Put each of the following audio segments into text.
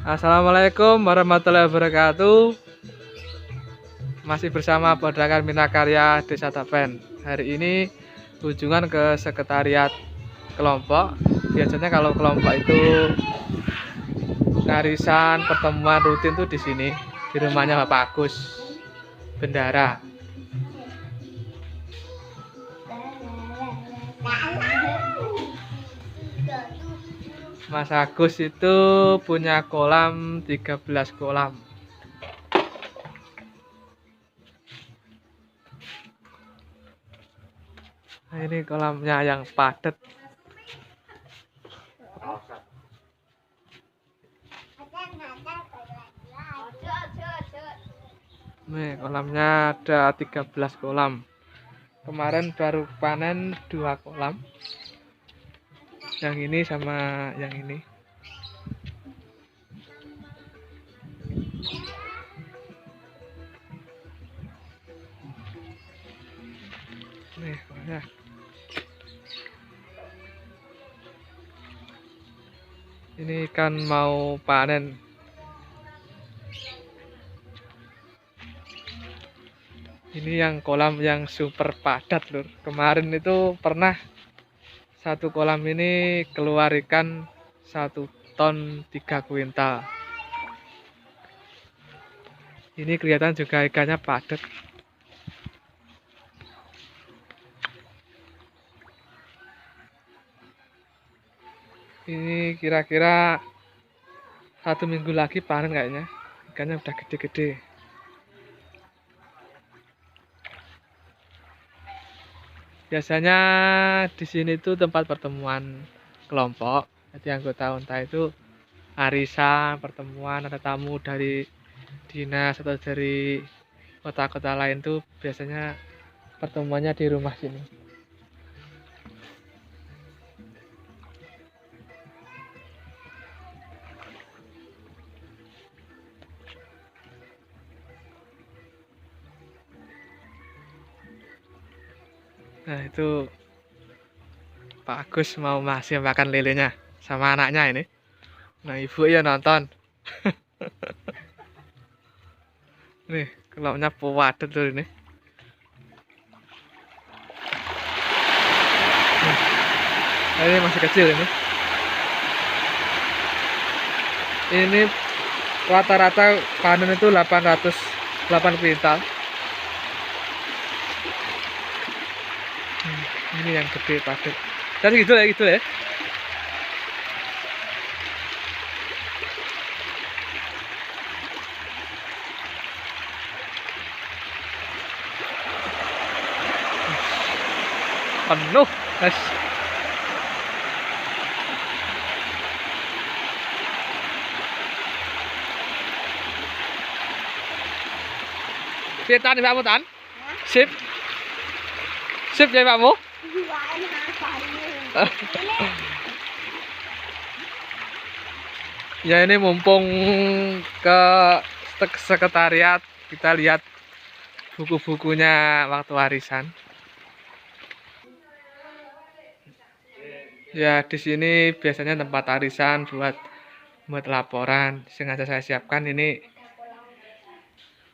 Assalamualaikum warahmatullahi wabarakatuh. Masih bersama Bodakan Minakarya Desa Tapen. Hari ini kunjungan ke sekretariat kelompok. Biasanya kalau kelompok itu arisan pertemuan rutin tuh di sini, di rumahnya Bapak Agus Bendara. Mas Agus itu punya kolam 13 kolam. Nah, ini kolamnya yang padat. Nih, kolamnya ada 13 kolam. Kemarin baru panen 2 kolam. Yang ini sama yang ini. Nih, ya. Ini kan mau panen. Ini yang kolam yang super padat, Lur. Kemarin itu pernah satu kolam ini keluar ikan 1 ton 3 kuintal. Ini kelihatan juga ikannya padat. Ini kira-kira 1 minggu lagi panen kayaknya. Ikannya udah gede-gede. Biasanya di sini tuh tempat pertemuan kelompok. Jadi anggota unta itu arisan, pertemuan, ada tamu dari dinas atau dari kota-kota lain tuh biasanya pertemuannya di rumah sini. Nah, itu Pak Agus mau masih makan lelenya sama anaknya ini. Nah, ibu ya nonton. Nih, kolamnya padat tuh ini. Nah, ini masih kecil ini. Ini rata-rata panen itu 808 kuintal. Ini yang gede padat. Jadi gitu ya. Penuh, guys. Tan Pakmu Tan? Sip. Sip ya Pakmu? Ya ini mumpung ke sekretariat, kita lihat buku-bukunya waktu warisan. Ya di sini biasanya tempat arisan buat laporan. Sengaja saya siapkan ini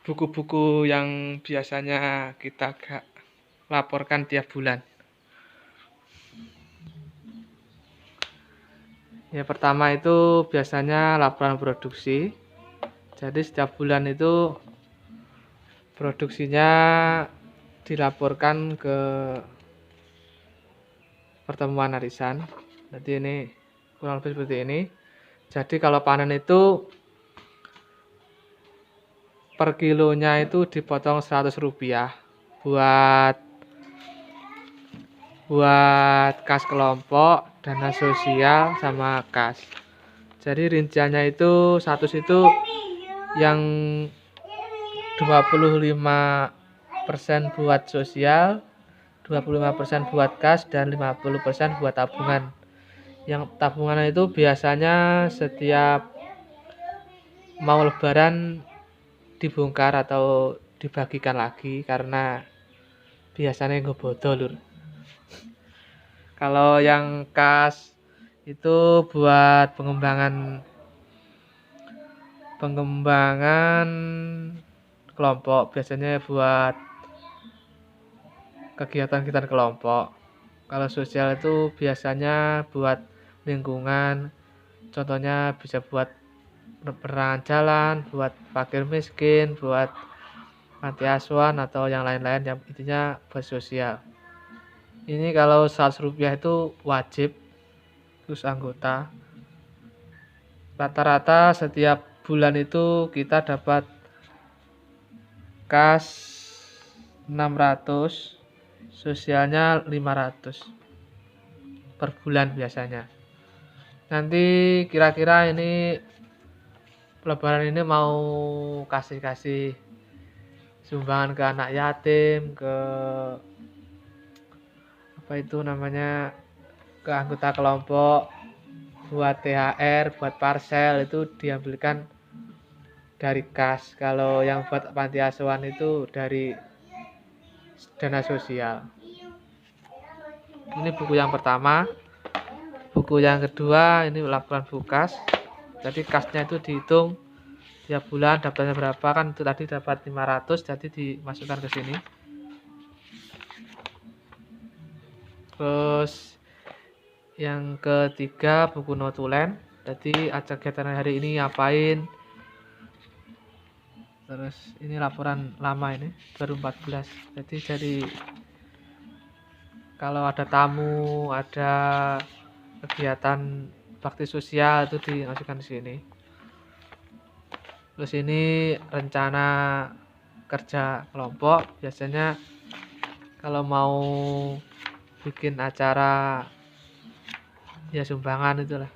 buku-buku yang biasanya kita laporkan tiap bulan. Ya pertama itu biasanya laporan produksi. Jadi setiap bulan itu produksinya dilaporkan ke pertemuan arisan. Jadi ini kurang lebih seperti ini. Jadi kalau panen itu per kilonya itu dipotong Rp100 buat kas kelompok, dana sosial sama kas. Jadi rinciannya itu 100 itu yang 25% buat sosial, 25% buat kas, dan 50% buat tabungan. Yang tabungan itu biasanya setiap mau lebaran dibongkar atau dibagikan lagi karena biasanya nggak bodol, Lur. Kalau yang kas itu buat pengembangan pengembangan kelompok biasanya buat kegiatan-kegiatan kelompok. Kalau sosial itu biasanya buat lingkungan, contohnya bisa buat penerangan jalan, buat fakir miskin, buat panti asuhan atau yang lain-lain, yang intinya buat sosial. Ini kalau 100 rupiah itu wajib terus anggota. Rata-rata setiap bulan itu kita dapat kas 600, sosialnya 500 per bulan biasanya. Nanti kira-kira ini Lebaran ini mau kasih sumbangan ke anak yatim, ke apa itu namanya, ke anggota kelompok, buat THR, buat parcel, itu diambilkan dari kas. Kalau yang buat panti asuhan itu dari dana sosial. Ini buku yang pertama. Buku yang kedua ini laporan bukas. Jadi kasnya itu dihitung tiap bulan daftarnya berapa, kan itu tadi dapat 500, jadi dimasukkan ke sini. Terus yang ketiga buku notulen. Jadi kegiatan hari ini ngapain. Terus ini laporan lama, ini 2014. Jadi kalau ada tamu, ada kegiatan bakti sosial itu dimasukkan di sini. Terus ini rencana kerja kelompok. Biasanya kalau mau bikin acara ya sumbangan itulah,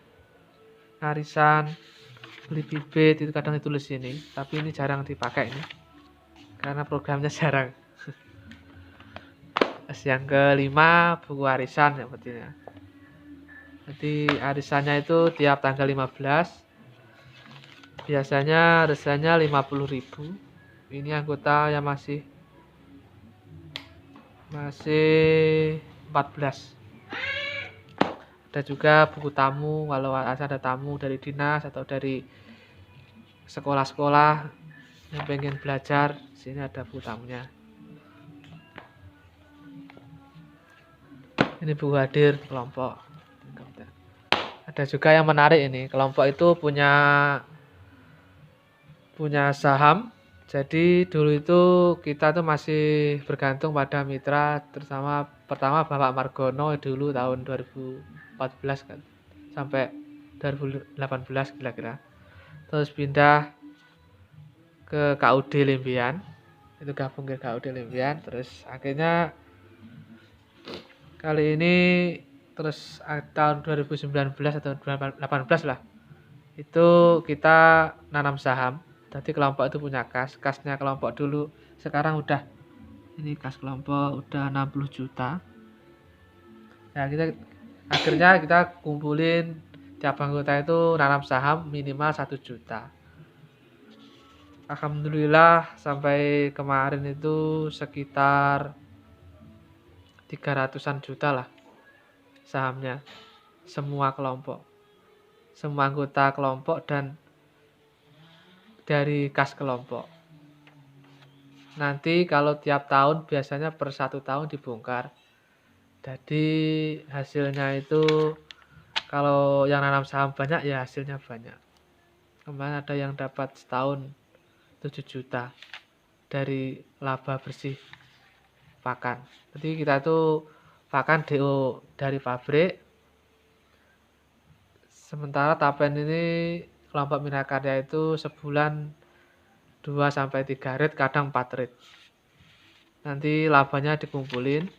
arisan, beli bibit, itu kadang ditulis sini, tapi ini jarang dipakai ini karena programnya jarang. Terus yang kelima buku arisan ya pentingnya. Jadi arisannya itu tiap tanggal 15. Biasanya arisannya 50.000. Ini anggota yang masih 14. Ada juga buku tamu, kalau ada tamu dari dinas atau dari sekolah-sekolah yang pengen belajar, sini ada buku tamunya. Ini buku hadir kelompok. Ada juga yang menarik ini, kelompok itu punya saham. Jadi dulu itu kita tuh masih bergantung pada mitra, terutama pertama Bapak Margono dulu tahun 2014 kan, sampai 2018 kira-kira. Terus pindah ke KUD Limbian, itu gabung ke KUD Limbian. Terus akhirnya kali ini terus tahun 2019 atau 2018 lah, itu kita nanam saham. Jadi kelompok itu punya kasnya kelompok dulu, sekarang udah ini kas kelompok udah 60 juta. Nah akhirnya kita kumpulin tiap anggota itu nanam saham minimal 1 juta. Alhamdulillah sampai kemarin itu sekitar 300-an juta lah sahamnya, semua kelompok, semua anggota kelompok dan dari kas kelompok. Nanti kalau tiap tahun biasanya per 1 tahun dibongkar. Jadi hasilnya itu kalau yang nanam saham banyak ya hasilnya banyak. Kemarin ada yang dapat setahun 7 juta dari laba bersih pakan. Jadi kita tuh pakan DO dari pabrik. Sementara Tapen ini kelompok Minakarya itu sebulan 2-3 rit, kadang 4 rit. Nanti labanya dikumpulin.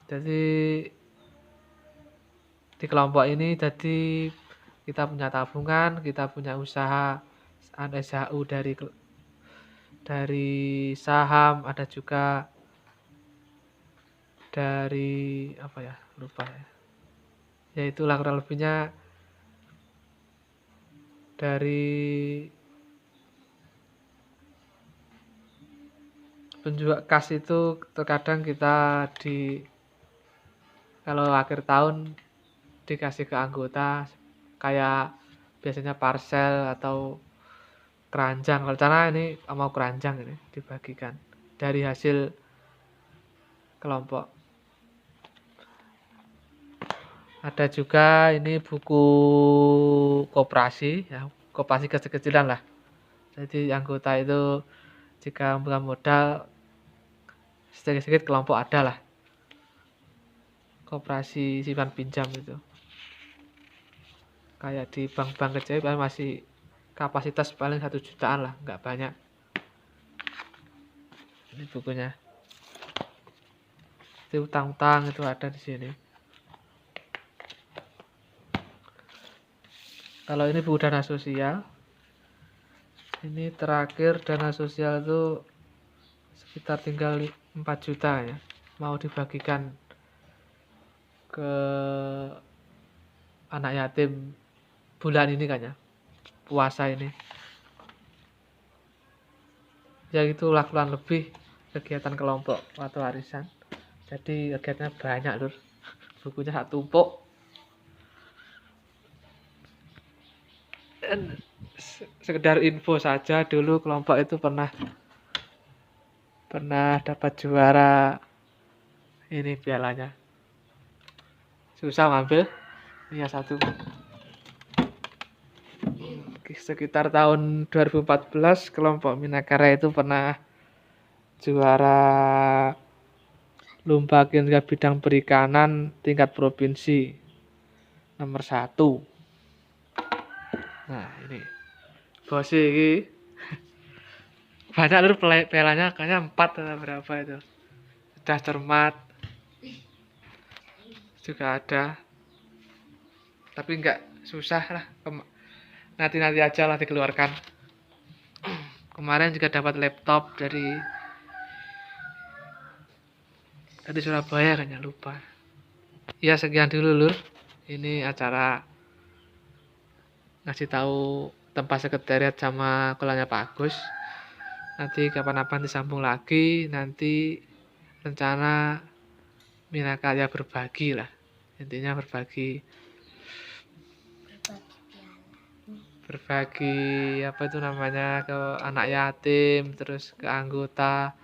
Jadi di kelompok ini jadi kita punya tabungan, kita punya usaha SHU dari saham, ada juga dari apa ya, lupa ya. Ya itulah kurang lebihnya dari penjual kas itu. Terkadang kita kalau akhir tahun dikasih ke anggota kayak biasanya parcel atau keranjang. Kalau cara ini mau keranjang ini dibagikan dari hasil kelompok. Ada juga ini buku koperasi ya, koperasi kecil-kecilan lah. Jadi anggota itu jika membuka modal sedikit-sedikit kelompok ada lah. Koperasi simpan pinjam itu. Kayak di bank-bank kecil masih kapasitas paling 1 jutaan lah, nggak banyak. Ini bukunya. Itu utang-utang itu ada di sini. Kalau ini buku dana sosial, ini terakhir dana sosial itu sekitar tinggal 4 juta ya, mau dibagikan ke anak yatim bulan ini kan ya, puasa ini. Ya itulah kurang lebih kegiatan kelompok waktu arisan. Jadi kegiatannya banyak lur, bukunya satu tumpuk. Dan sekedar info saja, dulu kelompok itu pernah dapat juara ini pialanya. Susah ngambil, iya satu. Sekitar tahun 2014 kelompok Minakara itu pernah juara lomba kinerja bidang perikanan tingkat provinsi nomor 1. Nah ini bos ini banyak lur pialanya, kayaknya 4 atau berapa itu. Sudah cermat juga ada, tapi nggak susah lah, nanti aja lah dikeluarkan. Kemarin juga dapat laptop dari Surabaya, kayaknya lupa. Ya sekian dulu lur, ini acara ngasih tahu tempat sekretariat sama kolanya Pak Agus. Nanti kapan-kapan disambung lagi, nanti rencana Minakarya berbagi lah, intinya berbagi apa itu namanya, ke anak yatim, terus ke anggota,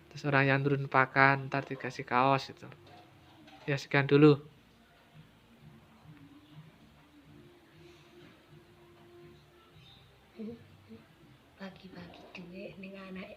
terus orang yang turun pakan, ntar dikasih kaos itu. Ya sekian dulu. Bagi-bagi duit ning anak